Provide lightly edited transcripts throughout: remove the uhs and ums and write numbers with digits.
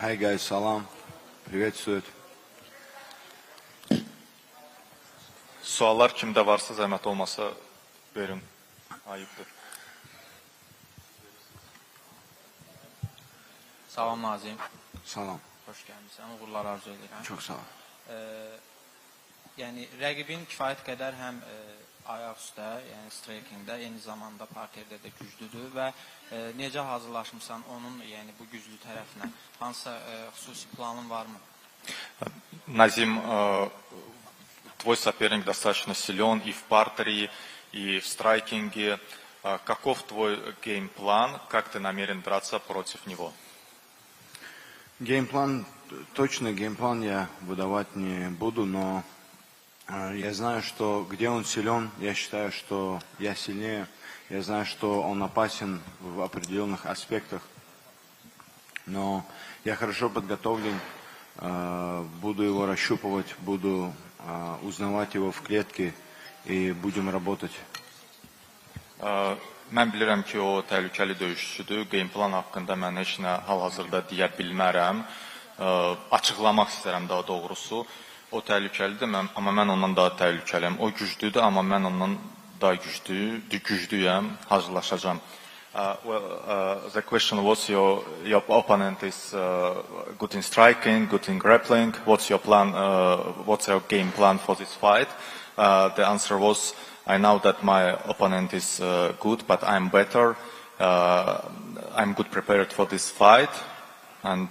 Hi guys, salam. Приветствует. Suallar kimdə varsa zəhmət olmasa verin. Ayıbdır. Salam Nazim. Salam. Xoş gəlmisən. Uğurlar arzu edirəm. Çox sağ ol. Yəni rəqibin kifayət qədər həm ayaq üstə, yəni strikingdə, eyni zamanda parterdə də güclüdür və necə hazırlaşmısan onun, yəni bu güclü tərəfinə? Hansısa xüsusi planın varmı? Назим, твой соперник достаточно силен и в партере, и в страйкинге. Каков твой геймплан? Как ты намерен драться против него? Геймплан, точно геймплан я выдавать не буду, но я знаю, что где он силен, я считаю, что я сильнее. Я знаю, что он опасен в определенных аспектах. Но я хорошо подготовлен, буду его расщупывать, буду узнавать его в клетке и будем работать. Mən bilirəm ki, o təhlükəli döyüşçüdür. Gameplan haqqında mən heç nə hal-hazırda deyə bilmərəm. Açıqlamaq istərəm daha doğrusu. O təhlükəlidir, amma mən ondan daha təhlükəliyəm. O güclüdür, amma mən ondan daha güclüyəm, hazırlaşacağam. The question was your opponent is good in striking, good in grappling. What's your plan? What's your game plan for this fight? The answer was, I know that my opponent is good, but I'm better. I'm good prepared for this fight, and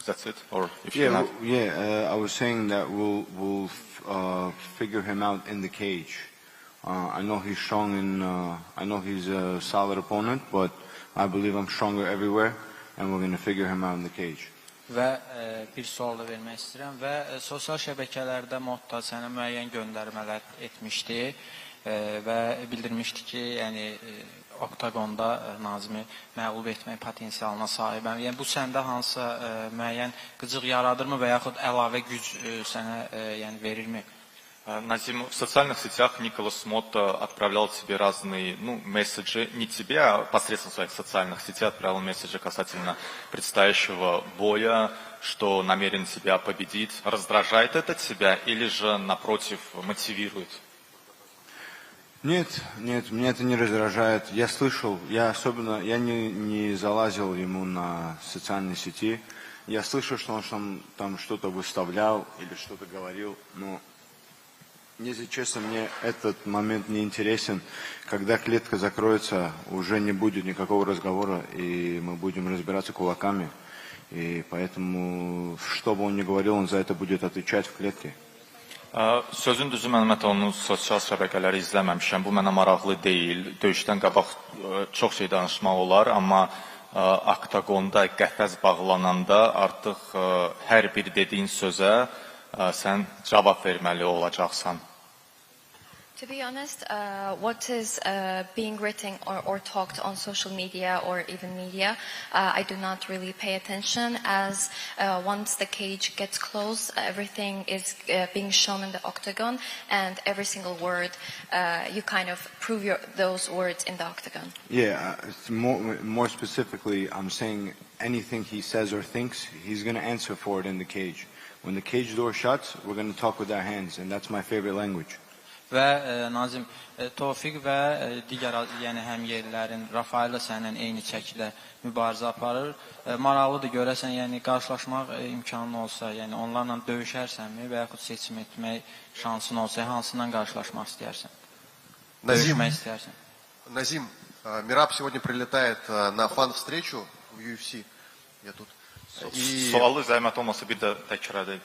that's it. Or if you're not, I was saying that we'll figure him out in the cage. I know he's strong I know he's a solid opponent, but I believe I'm stronger everywhere, and we're going to figure him out in the cage. Və bir sual da vermək istəyirəm və sosial şəbəkələrdə modda sənə müəyyən göndərmələr etmişdi və bildirmişdi ki, yəni oktagonda Nazimi məğlub etmək potensialına sahibəm. Yəni bu səndə hansısa müəyyən qıcıq yaradırmı və yaxud əlavə güc sənə yəni verirmi? Назим, в социальных сетях Николас Мотто отправлял тебе разные месседжи, не тебе, а посредством своих социальных сетей отправил месседжи касательно предстоящего боя, что намерен тебя победить. Раздражает это тебя или же, напротив, мотивирует? Нет, меня это не раздражает. Я слышал, я не залазил ему на социальные сети. Я слышал, что он там что-то выставлял или что-то говорил, но если честно, мне этот момент не интересен. Когда клетка закроется, уже не будет никакого разговора, и мы будем разбираться кулаками. И поэтому, что бы он ни говорил, он за это будет отвечать в клетке. Sözün düzü mən onun sosial şəbəkələri izləməmişəm. Bu mənə maraqlı deyil. Döyüşdən qabaq çox şey danışmaq olar, amma oktagonda qəfəs bağlananda artıq hər bir dediyin sözə sən cavab verməli olacaqsan. To be honest, what is being written or talked on social media or even media, I do not really pay attention, as once the cage gets closed, everything is being shown in the octagon, and every single word, you kind of prove those words in the octagon. Yeah, more specifically, I'm saying anything he says or thinks, he's going to answer for it in the cage. When the cage door shuts, we're going to talk with our hands, and that's my favorite language. Və Nazim, Tofiq və digər yəni həmyerlilərin Rafaellə səninlə eyni çəkidə mübarizə aparır. Maraqlıdır görəsən, yəni qarşılaşmaq imkanın olsa, yəni onlarla döyüşərsənmi və yaxud seçim etmək şansın olsa, hansından qarşılaşmaq istəyərsən? Döyüşmək istəyərsən? Назим, Мираб сегодня прилетает на фан-встречу в UFC. Я тут. Sualı zəhmət olmasa bir də təkrar edin.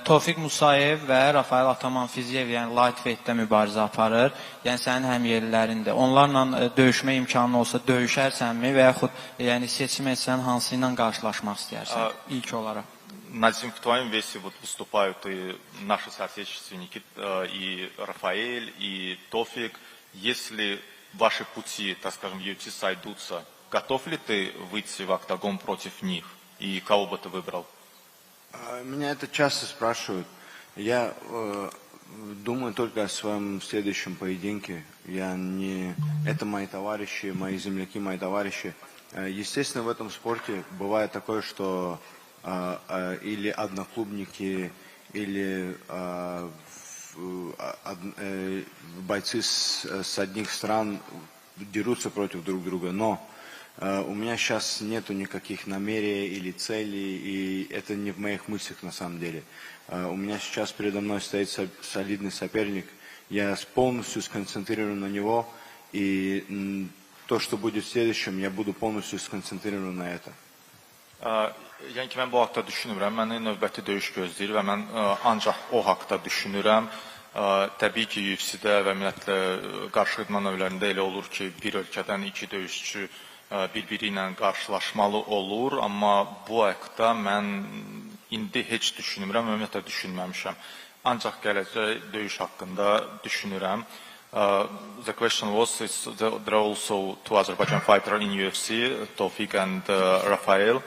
Tofiq Musayev və Rafael Ataman Fiziyev, yəni lightweightdə mübarizə aparır. Yəni sənin həmyerlilərində. Onlarla döyüşmə imkanın olsa döyüşərsənmi və yaxud yəni seçim etsən hansı ilə qarşılaşmaq istəyərsən ilk olaraq? Назим, в твоем весе вот выступают и наши соотечественники, и Рафаэль, и Тофик. Если ваши пути, так скажем, в UFC сойдутся, готов ли ты выйти в октагон против них? И кого бы ты выбрал? Меня это часто спрашивают. Я думаю только о своем следующем поединке. Это мои товарищи, мои земляки, мои товарищи. Естественно, в этом спорте бывает такое, что или одноклубники, или бойцы с одних стран дерутся против друг друга, но у меня сейчас нету никаких намерений или целей, и это не в моих мыслях на самом деле. У меня сейчас передо мной стоит солидный соперник, я полностью сконцентрирован на него, и то, что будет в следующем, я буду полностью сконцентрирован на это. Yəni ki, mən bu haqda düşünürəm, məni növbəti döyüş gözləyir və mən ancaq o haqda düşünürəm. Təbii ki, UFC-də və ümumiyyətlə qarşı idman növlərində elə olur ki, bir ölkədən iki döyüşçü bir-biri ilə qarşılaşmalı olur, amma bu haqda mən indi heç düşünmürəm, ümumiyyətlə düşünməmişəm. Ancaq gələcək döyüş haqqında düşünürəm. The question was, there are also two Azerbaijan fighters in UFC, Tofik and Rafael.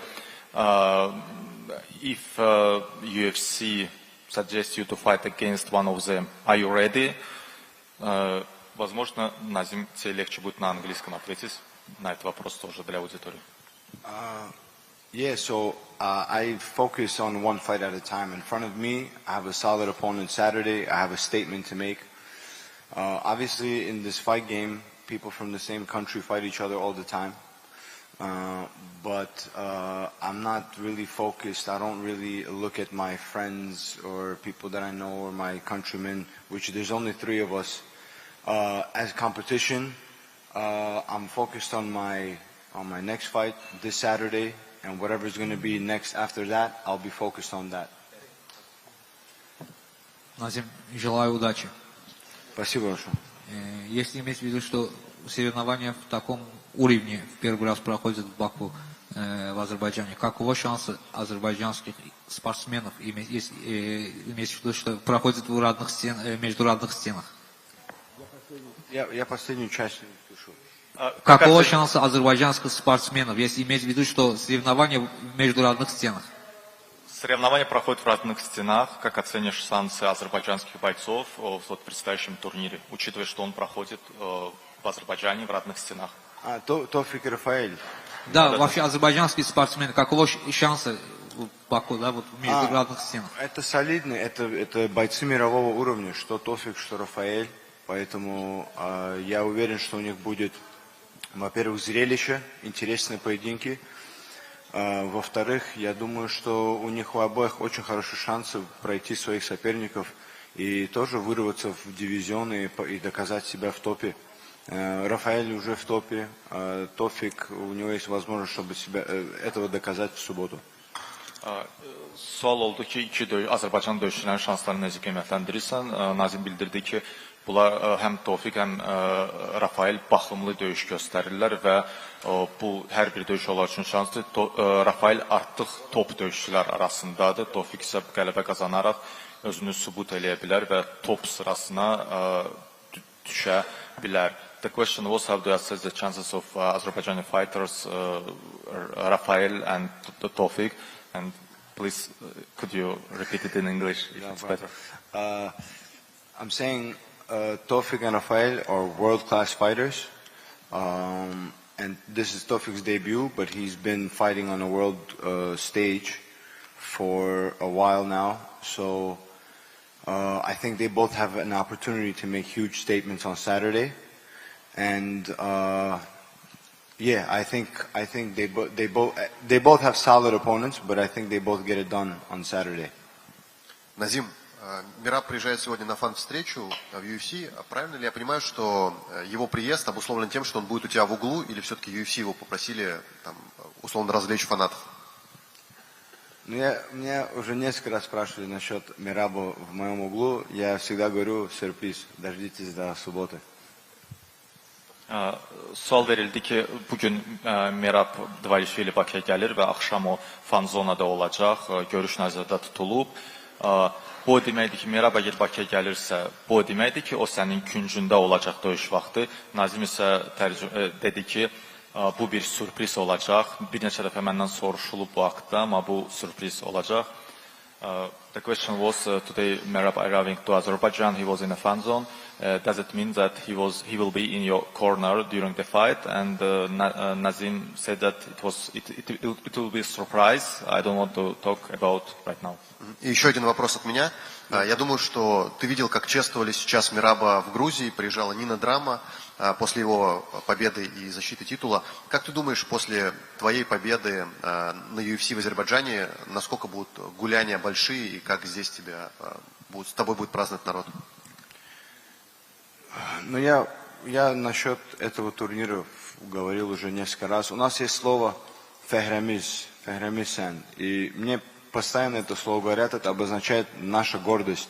If UFC suggests you to fight against one of them, are you ready? Возможно, Назим, тебе легче будет на английском ответить на этот вопрос тоже для аудитории. Yeah, so I focus on one fight at a time. In front of me, I have a solid opponent Saturday. I have a statement to make. Obviously, in this fight game, people from the same country fight each other all the time. But I'm not really focused. I don't really look at my friends or people that I know or my countrymen, which there's only 3 of us. As competition, I'm focused on my next fight this Saturday, and whatever's going to be next after that, I'll be focused on that. Назим, желаю удачи. Спасибо большое. Если иметь в виду, что соревнования в таком уровне в первый раз проходят в Баку, в Азербайджане, каково шансы азербайджанских спортсменов иметь в виду, что проходят между родных стенах? Я последнюю часть не слышу. Каково шансы азербайджанских спортсменов, если иметь в виду, что соревнования между родных стенах? Соревнования проходят в разных стенах. Как оценишь шансы азербайджанских бойцов в предстоящем турнире, учитывая, что он проходит в Азербайджане в родных стенах? Тофик и Рафаэль. Да, вообще азербайджанские спортсмены, каково шансы в Баку, да, вот между родных стенах? Это солидно, это бойцы мирового уровня, что Тофик, что Рафаэль. Поэтому я уверен, что у них будет, во-первых, зрелище, интересные поединки. Во-вторых, я думаю, что у них у обоих очень хорошие шансы пройти своих соперников и тоже вырваться в дивизионы и доказать себя в топе. Рафаэль уже в топе, Тофик, у него есть возможность, чтобы этого доказать в субботу. Sual oldu ki, Azərbaycan döyüşçülərin şanslarını necə qiymətləndirirsən? Nazim bildirdi ki, bunlar həm Tofiq, həm Rafael baxımlı döyüş göstərirlər və bu hər bir döyüş onlar üçün şansdır. Rafael artıq top döyüşçülər arasındadır. Tofiq isə qələbə qazanaraq özünü sübut eləyə bilər və top sırasına düşə bilər. The question was, how do you assess the chances of Azerbaijani fighters, Rafael and Tofiq? And please, could you repeat it in English if it's better? I'm saying Tofiq and Rafael are world-class fighters. And this is Tofik's debut, but he's been fighting on a world stage for a while now. So I think they both have an opportunity to make huge statements on Saturday. And yeah, I think they both have solid opponents, but I think they both get it done on Saturday. Назим, Мераб приезжает сегодня на фан-встречу в UFC. Правильно ли я понимаю, что его приезд обусловлен тем, что он будет у тебя в углу, или все-таки UFC его попросили там, условно развлечь фанатов? Ну, меня уже несколько раз спрашивали насчет Мераба в моем углу. Я всегда говорю, сюрприз, дождитесь до субботы. Sual verildi ki, bugün Merab Dvalishvili Bakıya gəlir və axşam o fan zonada olacaq, görüş nəzərdə tutulub. Bu deməkdir ki, Merab əgər Bakıya gəlirsə, bu deməkdir ki, o sənin küncündə olacaq döyüş vaxtı. Nazim isə dedi ki, bu bir sürpriz olacaq. Bir neçə dəfə məndən soruşulub bu haqda, amma bu sürpriz olacaq. The question was today Merab arriving to Azerbaijan. He was in a fan zone. Does it mean that he will be in your corner during the fight? And Nazim said that it will be a surprise. I don't want to talk about right now. И еще один вопрос от меня. Я думаю, что ты видел, как чествовали сейчас Мераба в Грузии. Приезжала Нина Драма после его победы и защиты титула. Как ты думаешь, после твоей победы на UFC в Азербайджане, насколько будут гуляния большие и как здесь с тобой будет праздновать народ? Ну, я насчет этого турнира говорил уже несколько раз. У нас есть слово «фехремисан», и мне постоянно это слово говорят, это обозначает наша гордость.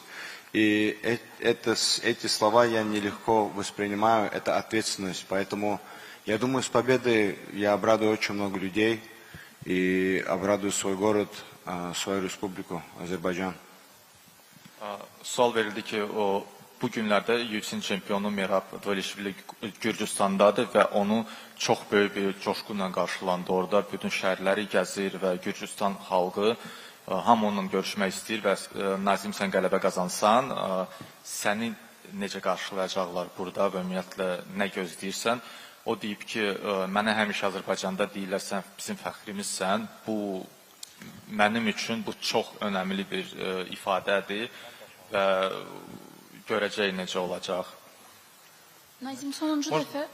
И эти слова я нелегко воспринимаю, это ответственность. Поэтому я думаю, с победой я обрадую очень много людей и обрадую свой город, свою республику, Азербайджан. Sual verildi ki, bu günlərdə UFC çempionu Merab Dvalishvili Gürcüstandadır və onu çox böyük bir coşquyla qarşılandı orada. Bütün şəhərləri gəzir və Gürcüstan xalqı hamı onunla görüşmək istəyir və Nazim, sən qələbə qazansan, səni necə qarşılayacaqlar burada və ümumiyyətlə nə gözləyirsən? O deyib ki, mənə həmişə Azərbaycanda deyirlər, sən bizim fəxrimizsən. Bu, mənim üçün bu çox önəmli bir ifadədir və görəcək necə olacaq. Назим, sonuncu dəfə.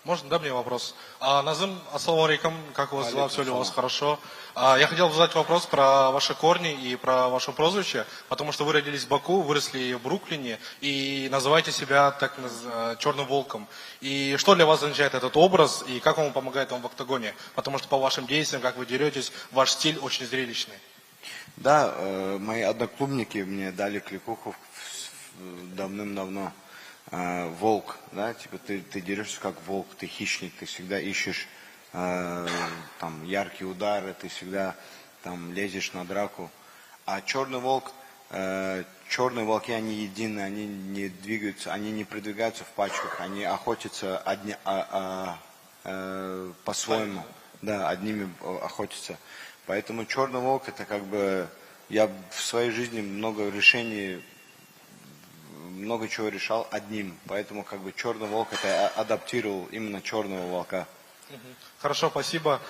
Можно, да, мне вопрос? Назим, ассаламу алейкум, как у вас дела, все ли у вас хорошо? Я хотел задать вопрос про ваши корни и про ваше прозвище, потому что вы родились в Баку, выросли в Бруклине и называете себя так черным волком. И что для вас означает этот образ и как он помогает вам в октагоне? Потому что по вашим действиям, как вы деретесь, ваш стиль очень зрелищный. Да, мои одноклубники мне дали кликуху давным-давно. Волк, да, типа ты дерешься как волк, ты хищник, ты всегда ищешь там яркие удары, ты всегда там лезешь на драку. А черный волк, черные волки, они едины, они не двигаются, они не продвигаются в пачках, они охотятся по-своему, да, одними охотятся. Поэтому черный волк это как бы, я в своей жизни много чего решал одним, поэтому как бы черный волк это адаптировал именно черного волка. Хорошо, спасибо.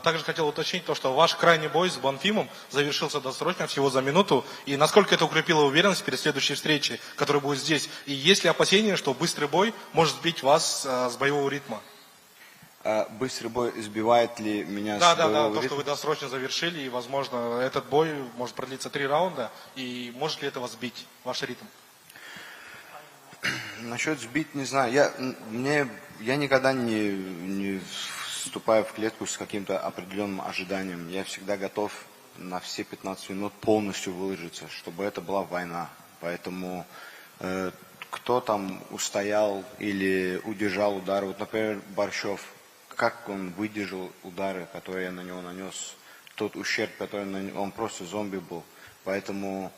Также хотел уточнить то, что ваш крайний бой с Банфимом завершился досрочно, всего за минуту. И насколько это укрепило уверенность перед следующей встречей, которая будет здесь? И есть ли опасения, что быстрый бой может сбить вас с боевого ритма? Быстрый бой сбивает ли меня с боевого ритма? Да, то, что вы досрочно завершили, и, возможно, этот бой может продлиться 3 раунда, и может ли это вас сбить, ваш ритм? Насчет сбить, не знаю. Я никогда не вступаю в клетку с каким-то определенным ожиданием. Я всегда готов на все 15 минут полностью выложиться, чтобы это была война. Поэтому кто там устоял или удержал удары. Вот, например, Борщев, как он выдержал удары, которые я на него нанес, тот ущерб, который он просто зомби был. Поэтому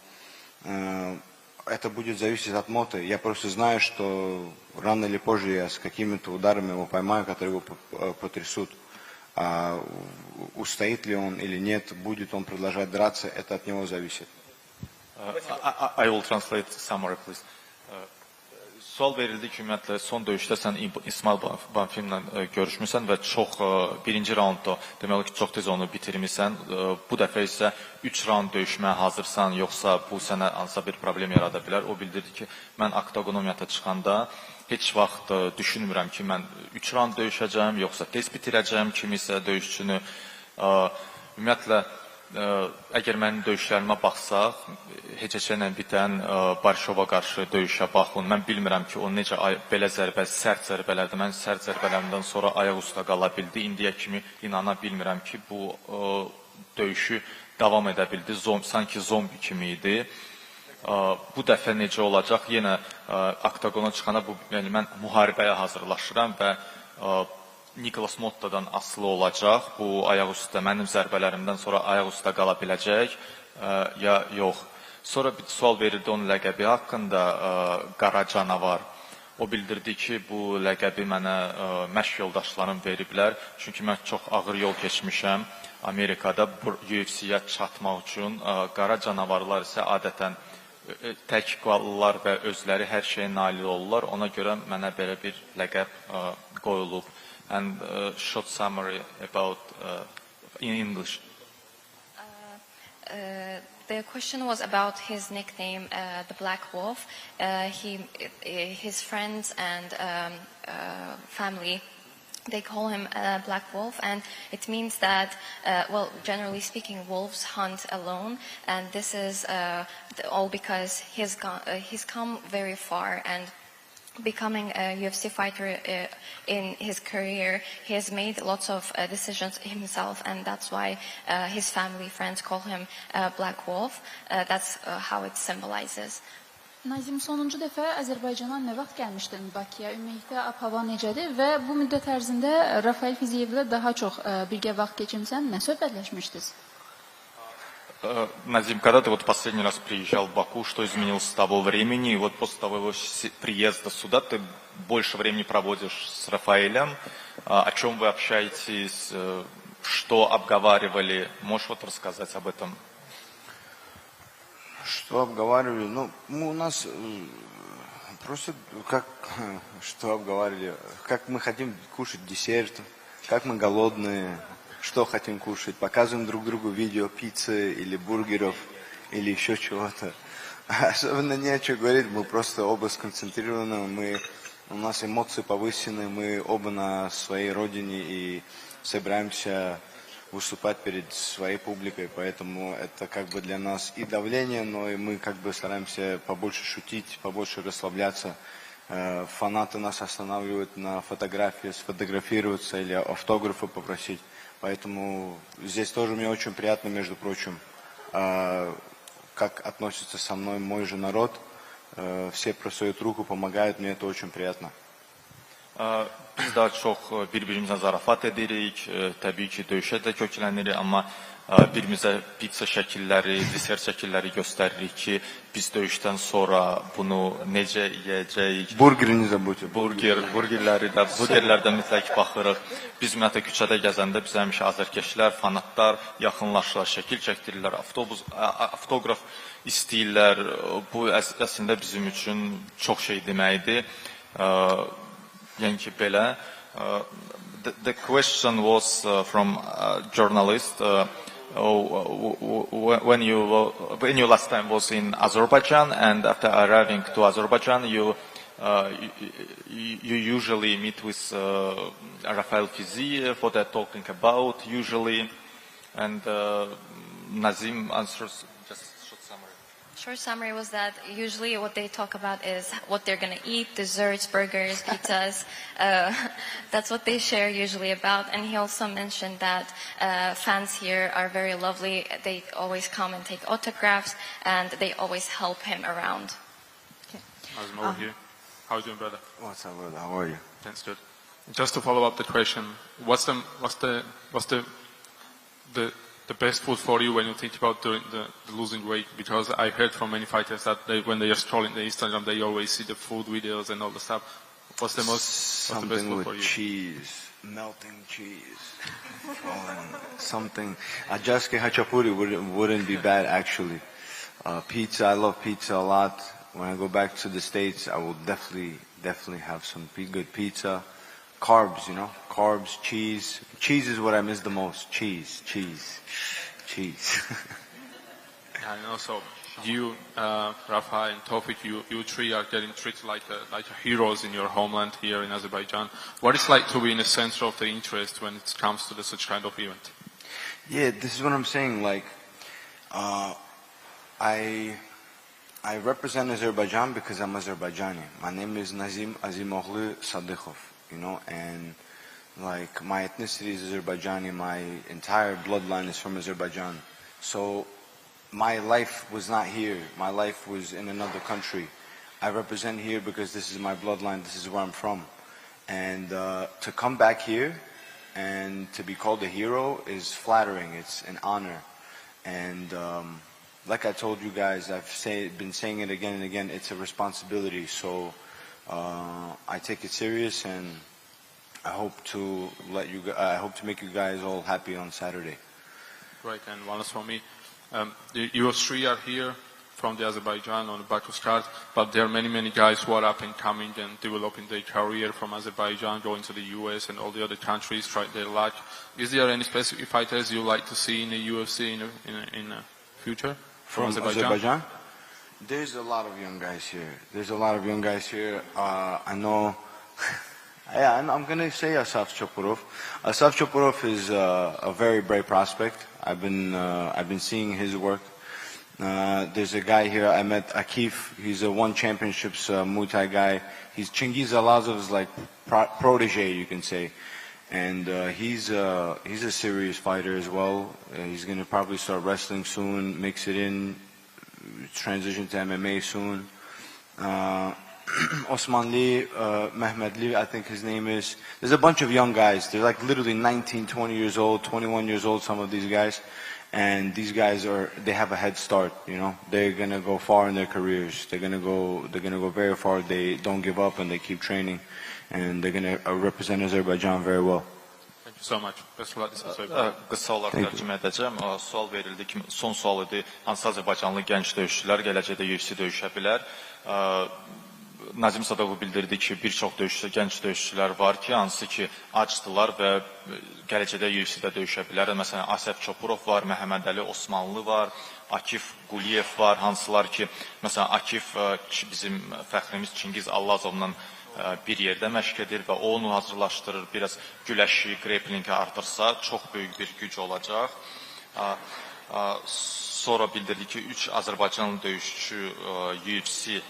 это будет зависеть от моты. Я просто знаю, что рано или позже я с какими-то ударами его поймаю, которые его потрясут. А устоит ли он или нет, будет он продолжать драться, это от него зависит. I will translate summary, please. Sual verildi ki, ümumiyyətlə, son döyüşdə sən İsmail Banfimlə görüşmüsən və birinci raundda deməli ki, çox tez onu bitirmişsən. Bu dəfə isə 3 raund döyüşməyə hazırsan, yoxsa bu sənə hansısa bir problem yarada bilər. O bildirdi ki, mən oktagona ümumiyyətlə çıxanda heç vaxt düşünmürəm ki, mən 3 raund döyüşəcəm, yoxsa tez bitirəcəm kimisə döyüşçünü. Ümumiyyətlə, əgər mənim döyüşlərimə baxsaq, HCC ilə bitən Barışova qarşı döyüşə baxın. Mən bilmirəm ki, o necə belə sərt zərbələrdir. Mən sərt zərbələrindən sonra ayaq üstə qala bildi. İndiyə kimi inana bilmirəm ki, bu döyüşü davam edə bildi. Sanki zombi kimi idi. Bu dəfə necə olacaq? Yenə oktagona çıxana mən müharibəyə hazırlaşıram və Nikolas Motta'dan asılı olacaq. Bu ayaq üstə, mənim zərbələrimdən sonra ayaq üstə qala biləcək ya yox. Sonra bir sual verildi onun ləqəbi haqqında, Qara Canavar. O bildirdi ki, bu ləqəbi mənə məşq yoldaşlarım veriblər. Çünki mən çox ağır yol keçmişəm. Amerikada UFC-yə çatmaq üçün qara canavarlar isə adətən tək qalırlar və özləri hər şeyə nail olurlar. Ona görə mənə belə bir ləqəb qoyulub. And short summary about in English. The question was about his nickname, the Black Wolf. His friends and family, they call him Black Wolf, and it means that, well, generally speaking, wolves hunt alone, and this is all because he's come very far, and becoming a UFC fighter in his career, he has made lots of decisions himself, and that's why his family, friends call him Black Wolf. That's how it symbolizes. Nazim, sonuncu dəfə Azərbaycana nə vaxt gəlmişdin Bakıya? Ümumiyyətlə, ab-hava necədir və bu müddət ərzində Rafael Fiziyevlə daha çox birgə vaxt keçirsən, nə söhbətləşmişdiniz? Назим, когда ты вот последний раз приезжал в Баку, что изменилось с того времени? И вот после того его приезда сюда ты больше времени проводишь с Рафаэлем. О чем вы общаетесь? Что обговаривали? Можешь вот рассказать об этом? Что обговаривали? Ну, у нас просто что обговаривали? Как мы хотим кушать десерт, как мы голодные, что хотим кушать. Показываем друг другу видео пиццы или бургеров, или еще чего-то. Особенно не о чем говорить, мы просто оба сконцентрированы, у нас эмоции повысены, мы оба на своей родине и собираемся выступать перед своей публикой, поэтому это как бы для нас и давление, но и мы как бы стараемся побольше шутить, побольше расслабляться. Фанаты нас останавливают на фотографии, сфотографироваться или автографы попросить. Поэтому здесь тоже мне очень приятно, между прочим, как относится со мной мой же народ. Все просуют руку, помогают, мне это очень приятно. Biz daha çox bir-birimizə zarafat edirik, təbii ki, döyüşə də köklənirik, amma birimizə pizza şəkilləri, desert şəkilləri göstəririk ki, biz döyüşdən sonra bunu necə yeyəcəyik. Burgerinizi budur. Burgerlərdən mütləq baxırıq. Biz ümumiyyətlə küçədə gəzəndə bizə həmişə azərkeşlər, fanatlar yaxınlaşırlar, şəkil çəkdirirlər, avtoqraf istəyirlər. Bu əslində bizim üçün çox şey deməkdir. Yəni ki, belə. The question was from a journalist. When you last time was in Azerbaijan, and after arriving to Azerbaijan, you usually meet with Rafael Fiziev. What they're talking about usually, and Nazim answers. Short summary was that usually what they talk about is what they're going to eat, desserts, burgers, pizzas. That's what they share usually about. And he also mentioned that fans here are very lovely. They always come and take autographs, and they always help him around. Okay. Nazim, over here. How are you doing, brother? What's up, brother? How are you? That's good. Just to follow up the question, what's the best food for you when you think about the losing weight? Because I heard from many fighters that when they are scrolling the Instagram, they always see the food videos and all the stuff. What's the best food for you? Something with cheese, melting cheese. Something. Ajaske hachapuri wouldn't be bad, actually. Pizza, I love pizza a lot. When I go back to the States, I will definitely have some good pizza. Carbs, you know, carbs, cheese. Cheese is what I miss the most. Cheese. And also, you, Rafa and Tawfiq, you three are getting treated like heroes in your homeland here in Azerbaijan. What is it like to be in the center of the interest when it comes to such kind of event? Yeah, this is what I'm saying. Like, I represent Azerbaijan because I'm Azerbaijani. My name is Nazim Azimoghlu Sadykhov. You know, and like my ethnicity is Azerbaijani, my entire bloodline is from Azerbaijan. So my life was not here. My life was in another country. I represent here because this is my bloodline, this is where I'm from. And to come back here and to be called a hero is flattering, it's an honor. And like I told you guys, I've been saying it again and again, it's a responsibility. So I take it serious, and I hope to make you guys all happy on Saturday. Great, and one last from me. You three are here from the Azerbaijan on the Baku's card, but there are many guys who are up and coming and developing their career from Azerbaijan, going to the US and all the other countries, try their luck. Is there any specific fighters you like to see in the UFC in the future from Azerbaijan? There's a lot of young guys here. I know. Yeah, I'm going to say Asaf Chopurov. Asaf Chopurov is a very bright prospect. I've been seeing his work. There's a guy here I met, Akif. He's a one championships Muay Thai guy. He's Chingiz Alazov's like protege, you can say. And he's a serious fighter as well. He's going to probably start wrestling soon, mix it in, transition to MMA soon. Osman Lee, Mehmet Lee, I think his name is. There's a bunch of young guys. They're like literally 19, 20 years old, 21 years old, some of these guys. And these guys they have a head start, you know. They're going to go far in their careers. They're going to go very far. They don't give up and they keep training. And they're going to represent Azerbaijan very well. Thank you so much. Best of luck this episode. Qısa olaraq tərcümə edəcəm. Sual verildi ki, son sual idi. Hansı Azərbaycanlı gənc döyüşçülər gələcəkdə UFC döyüşə bilər? Nazim Sadoğlu bildirdi ki, bir çox gənc döyüşçülər var ki, hansı ki acdılar və gələcəkdə UFC-də döyüşə bilər. Məsələn, Asaf Chopurov var, Məhəmməd Əli Osmanlı var, Akif Quliyev var, hansılar ki, məsələn, Akif bizim fəxrimiz Çingiz Allazovla bir yerdə məşq edir və o onu hazırlaşdırır. Biraz güləşi, grappling'i artırsa çox böyük bir güc olacaq. Sonra bildirdi ki, 3 Azərbaycanlı döyüşçü UFC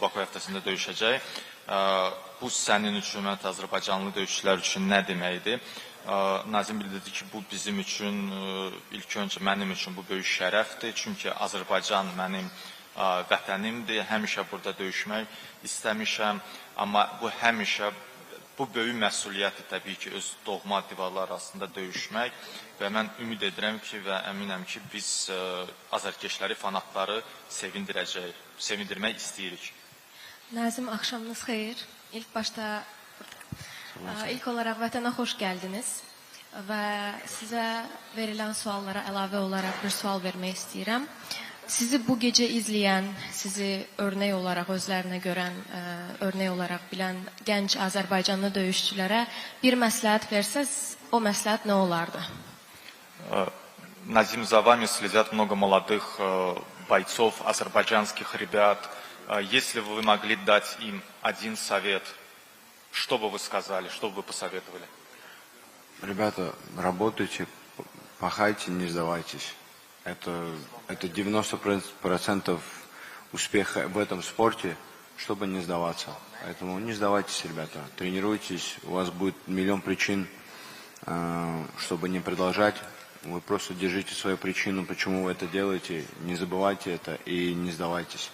Baku həftəsində döyüşəcək. Bu sənin üçün, Azərbaycanlı döyüşçülər üçün nə deməkdir? Nazim bildirdi ki, bu bizim üçün, ilk öncə mənim üçün bu böyük şərəfdir. Çünki Azərbaycan mənim vətənimdir. Həmişə burada döyüşmək istəmişəm. Amma bu böyük məsuliyyətdir təbii ki, öz doğma divarlar arasında döyüşmək. Və mən ümid edirəm ki və əminəm ki, biz azərkeşləri, fanatları sevindirmək istəyirik. Nazim, axşamınız xeyir. İlk olaraq vətənə xoş gəldiniz və sizə verilən suallara əlavə olaraq bir sual vermək istəyirəm. Sizi bu gecə izləyən, sizi örnək olaraq özlərinə görən, örnək olaraq bilən gənc Azərbaycanlı döyüşçülərə bir məsləhət versəz, o məsləhət nə olardı? Назим, за вами следят много молодых бойцов, азербайджанских ребят. Если бы вы могли дать им один совет, что бы вы сказали, что бы вы посоветовали? Ребята, работайте, пахайте, не сдавайтесь. Это 90% успеха в этом спорте, чтобы не сдаваться. Поэтому не сдавайтесь, ребята. Тренируйтесь, у вас будет миллион причин, чтобы не продолжать. Вы просто держите свою причину, почему вы это делаете, не забывайте это и не сдавайтесь.